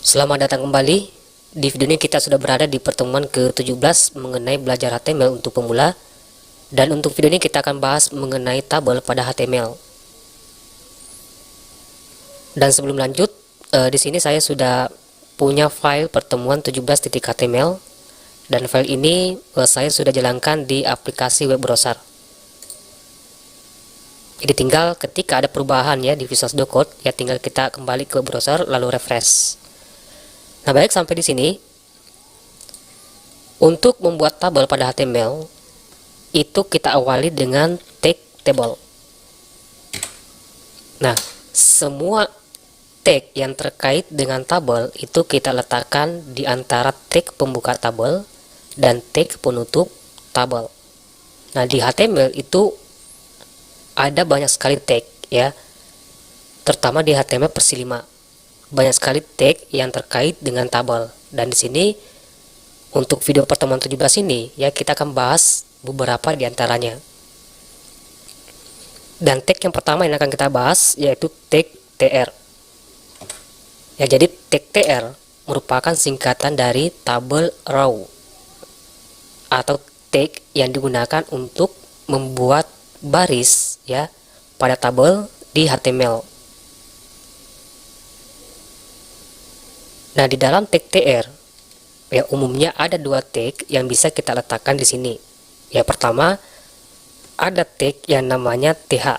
Selamat datang kembali. Di video ini kita sudah berada di pertemuan ke-17 mengenai belajar HTML untuk pemula. Dan untuk video ini kita akan bahas mengenai tabel pada HTML. Dan sebelum lanjut, di sini saya sudah punya file pertemuan 17.html dan file ini saya sudah jalankan di aplikasi web browser. Jadi tinggal ketika ada perubahan ya di Visual Studio Code, ya tinggal kita kembali ke browser lalu refresh. Nah, baik, sampai di sini. Untuk membuat tabel pada HTML, itu kita awali dengan tag table. Nah, semua tag yang terkait dengan tabel itu kita letakkan di antara tag pembuka tabel dan tag penutup tabel. Nah, di HTML itu ada banyak sekali tag ya, terutama di HTML versi 5. Banyak sekali tag yang terkait dengan tabel. Dan di sini untuk video pertemuan 17 ini ya kita akan bahas beberapa di antaranya. Dan tag yang pertama yang akan kita bahas yaitu tag tr. Ya, jadi tag tr merupakan singkatan dari tabel raw atau tag yang digunakan untuk membuat baris ya pada tabel di HTML. Nah, di dalam tag tr ya umumnya ada dua tag yang bisa kita letakkan di sini. Ya, pertama ada tag yang namanya th.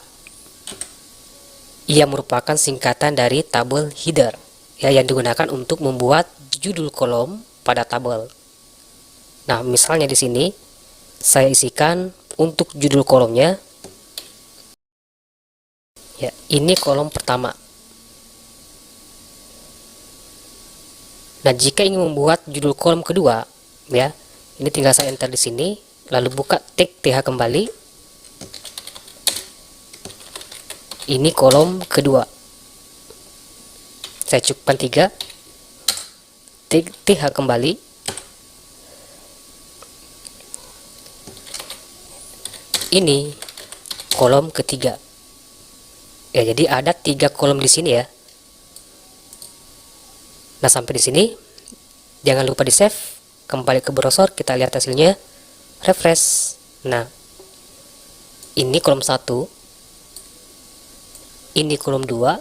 Ia merupakan singkatan dari tabel header ya yang digunakan untuk membuat judul kolom pada tabel. Nah, misalnya di sini saya isikan untuk judul kolomnya ya, ini kolom pertama. Nah, jika ingin membuat judul kolom kedua, ya, ini tinggal saya enter di sini, lalu buka tag th kembali. Ini kolom kedua. Saya cukupkan 3. Tag th kembali. Ini kolom ketiga. Ya, jadi ada 3 kolom di sini ya. Nah, sampai di sini jangan lupa di save, kembali ke browser, kita lihat hasilnya, refresh. Nah, ini kolom 1, ini kolom 2,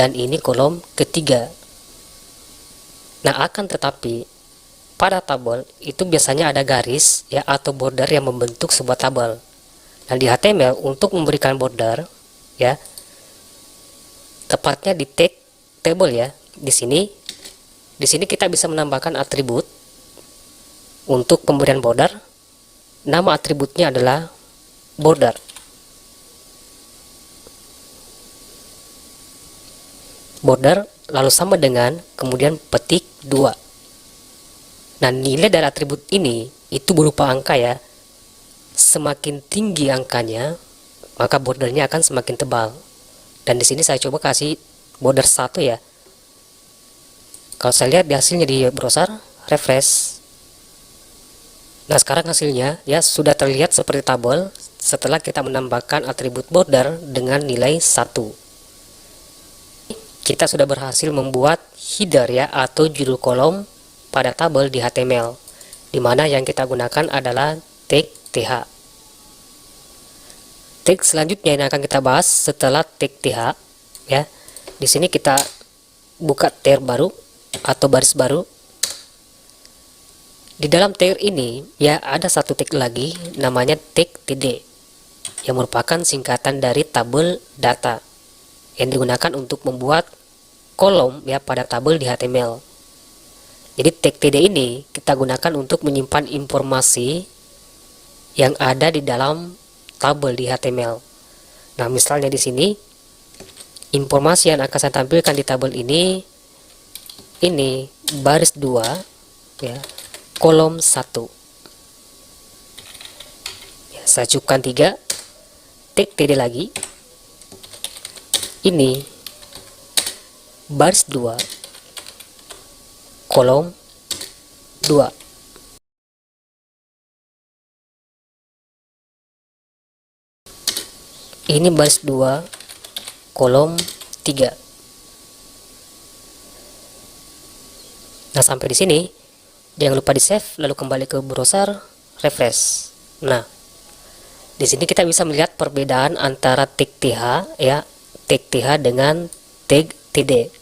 dan ini kolom ketiga. Nah, akan tetapi pada tabel itu biasanya ada garis ya atau border yang membentuk sebuah tabel. Nah, di HTML untuk memberikan border ya, tepatnya di tag table ya. Di sini kita bisa menambahkan atribut untuk pemberian border. Nama atributnya adalah border. Border lalu sama dengan kemudian petik 2. Nah, nilai dari atribut ini itu berupa angka ya. Semakin tinggi angkanya, maka bordernya akan semakin tebal. Dan di sini saya coba kasih border 1 ya. Kalau saya lihat di hasilnya di browser, refresh. Nah, sekarang hasilnya ya sudah terlihat seperti tabel setelah kita menambahkan atribut border dengan nilai 1. Kita sudah berhasil membuat header ya atau judul kolom pada tabel di HTML, di mana yang kita gunakan adalah tag th. Tag selanjutnya yang akan kita bahas setelah tag th ya. Di sini kita buka tag baru atau baris baru. Di dalam tag ini ya ada satu tag lagi namanya tag td yang merupakan singkatan dari tabel data yang digunakan untuk membuat kolom ya pada tabel di HTML. Jadi tag td ini kita gunakan untuk menyimpan informasi yang ada di dalam tabel di HTML. Nah, misalnya di sini informasi yang akan saya tampilkan di tabel ini baris 2 ya, kolom 1 ya, saya cukupkan 3. Tag td lagi, ini baris 2 kolom 2. Ini baris 2 kolom 3. Nah, sampai di sini jangan lupa di save, lalu kembali ke browser, refresh. Nah, di sini kita bisa melihat perbedaan antara tag th, ya, tag th dengan tag td.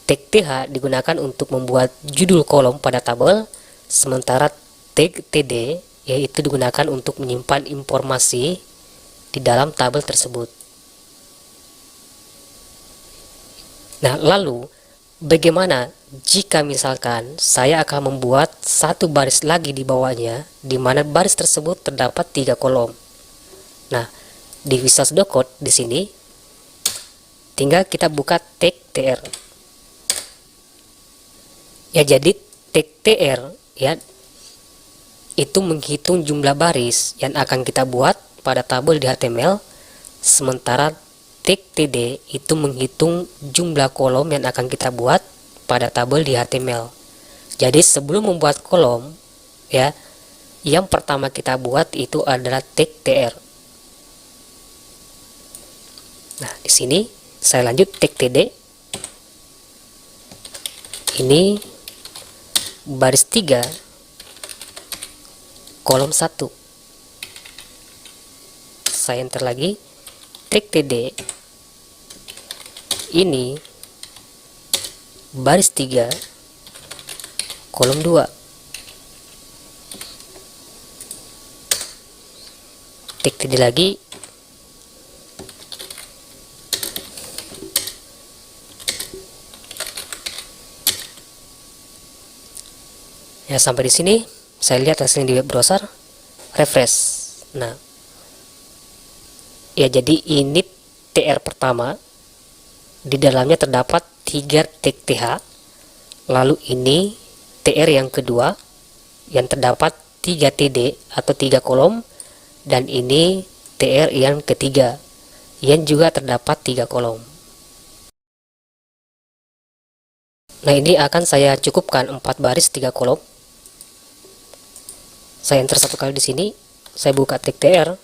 Tag th digunakan untuk membuat judul kolom pada tabel, sementara tag td yaitu digunakan untuk menyimpan informasi di dalam tabel tersebut. Nah, lalu bagaimana jika misalkan saya akan membuat satu baris lagi di bawahnya, di mana baris tersebut terdapat 3 kolom. Nah, di Visual Studio Code di sini tinggal kita buka tag tr. Ya, jadi tag tr ya itu menghitung jumlah baris yang akan kita buat pada tabel di HTML, sementara tag td itu menghitung jumlah kolom yang akan kita buat pada tabel di HTML. Jadi sebelum membuat kolom, ya, yang pertama kita buat itu adalah tag tr. Nah, di sini saya lanjut tag td. Ini baris 3 kolom 1. Saya enter lagi tag td. Ini baris 3 kolom 2. Tag td lagi. Ya, sampai di sini saya lihat hasilnya di web browser, refresh. Nah, ya, jadi ini tr pertama, di dalamnya terdapat 3 tag th, lalu ini tr yang kedua yang terdapat 3 td atau 3 kolom, dan ini tr yang ketiga yang juga terdapat 3 kolom. Nah, ini akan saya cukupkan 4 baris 3 kolom. Saya enter satu kali di sini, saya buka tag tr,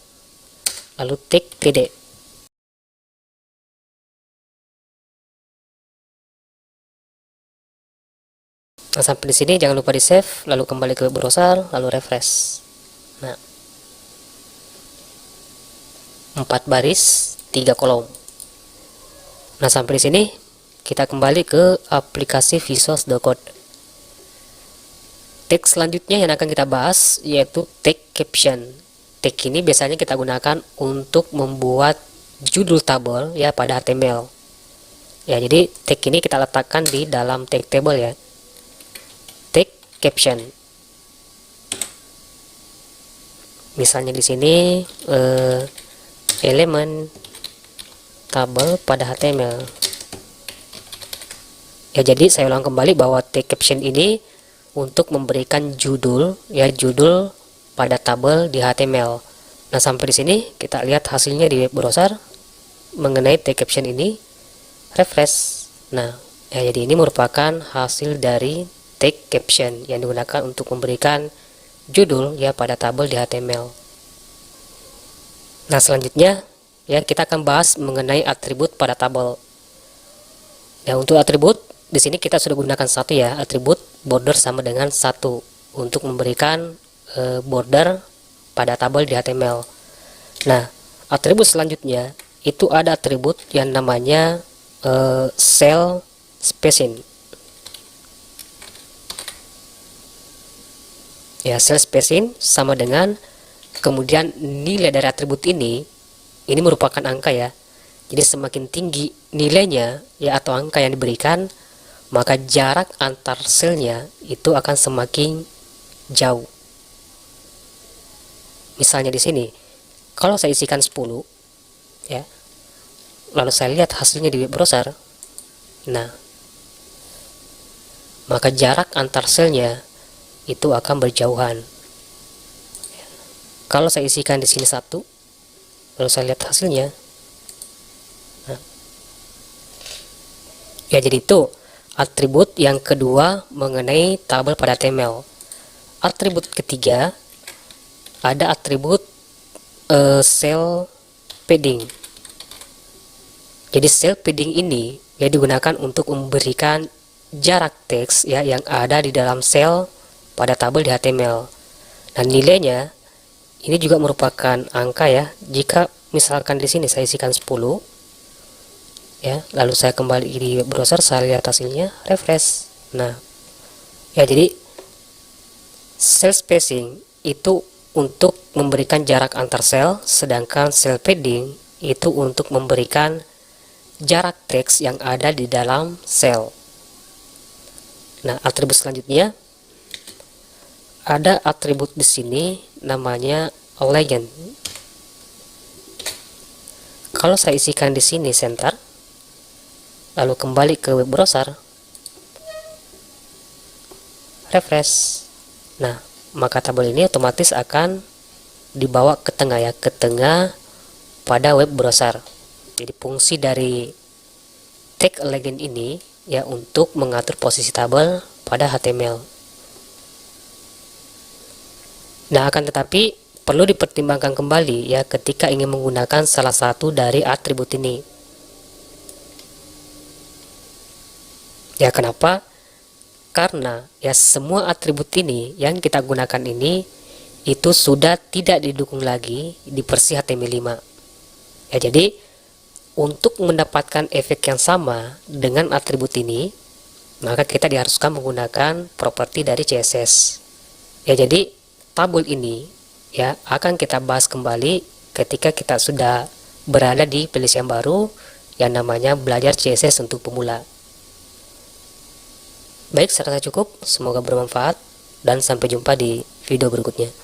lalu tag td. Nah, sampai di sini jangan lupa di save, lalu kembali ke browser, lalu refresh. Nah, 4 baris 3 kolom. Nah, sampai di sini kita kembali ke aplikasi Visual Studio Code. Tag selanjutnya yang akan kita bahas yaitu tag caption. Tag ini biasanya kita gunakan untuk membuat judul tabel, ya, pada HTML. Ya, jadi tag ini kita letakkan di dalam tag table, ya. Tag caption. Misalnya di sini elemen tabel pada HTML. Ya, jadi saya ulang kembali bahwa tag caption ini untuk memberikan judul, ya, judul pada tabel di HTML. Nah, sampai di sini kita lihat hasilnya di web browser mengenai tag caption ini, refresh. Nah, ya, jadi ini merupakan hasil dari tag caption yang digunakan untuk memberikan judul, ya, pada tabel di HTML. Nah, selanjutnya, ya, kita akan bahas mengenai atribut pada tabel. Nah, untuk atribut di sini kita sudah gunakan satu, ya, atribut border sama dengan 1 untuk memberikan border pada tabel di HTML. Nah, atribut selanjutnya itu ada atribut yang namanya cell spacing. Ya, cell spacing sama dengan kemudian nilai dari atribut ini merupakan angka, ya. Jadi semakin tinggi nilainya, ya, atau angka yang diberikan, maka jarak antar selnya itu akan semakin jauh. Misalnya di sini, kalau saya isikan 10, ya, lalu saya lihat hasilnya di web browser, nah, maka jarak antar selnya itu akan berjauhan. Kalau saya isikan di sini 1, lalu saya lihat hasilnya, nah, ya, jadi itu atribut yang kedua mengenai tabel pada HTML. Atribut ketiga ada atribut cell padding. Jadi cell padding ini ya digunakan untuk memberikan jarak teks ya yang ada di dalam sel pada tabel di HTML. Nah, nilainya ini juga merupakan angka ya. Jika misalkan di sini saya isikan 10 ya, lalu saya kembali di browser, saya lihat hasilnya, refresh. Nah, ya jadi cell spacing itu untuk memberikan jarak antar sel, sedangkan cell padding itu untuk memberikan jarak teks yang ada di dalam sel. Nah, atribut selanjutnya ada atribut di sini namanya legend. Kalau saya isikan di sini center, lalu kembali ke web browser, refresh. Nah, maka tabel ini otomatis akan dibawa ke tengah ya, ke tengah pada web browser. Jadi fungsi dari tag legend ini ya untuk mengatur posisi tabel pada HTML. Nah, akan tetapi perlu dipertimbangkan kembali ya ketika ingin menggunakan salah satu dari atribut ini. Ya, kenapa? Karena ya semua atribut ini yang kita gunakan ini itu sudah tidak didukung lagi di versi HTML5. Ya, jadi untuk mendapatkan efek yang sama dengan atribut ini, maka kita diharuskan menggunakan properti dari CSS. Ya, jadi tabel ini ya akan kita bahas kembali ketika kita sudah berada di playlist yang baru yang namanya belajar CSS untuk pemula. Baik, saya rasa cukup. Semoga bermanfaat dan sampai jumpa di video berikutnya.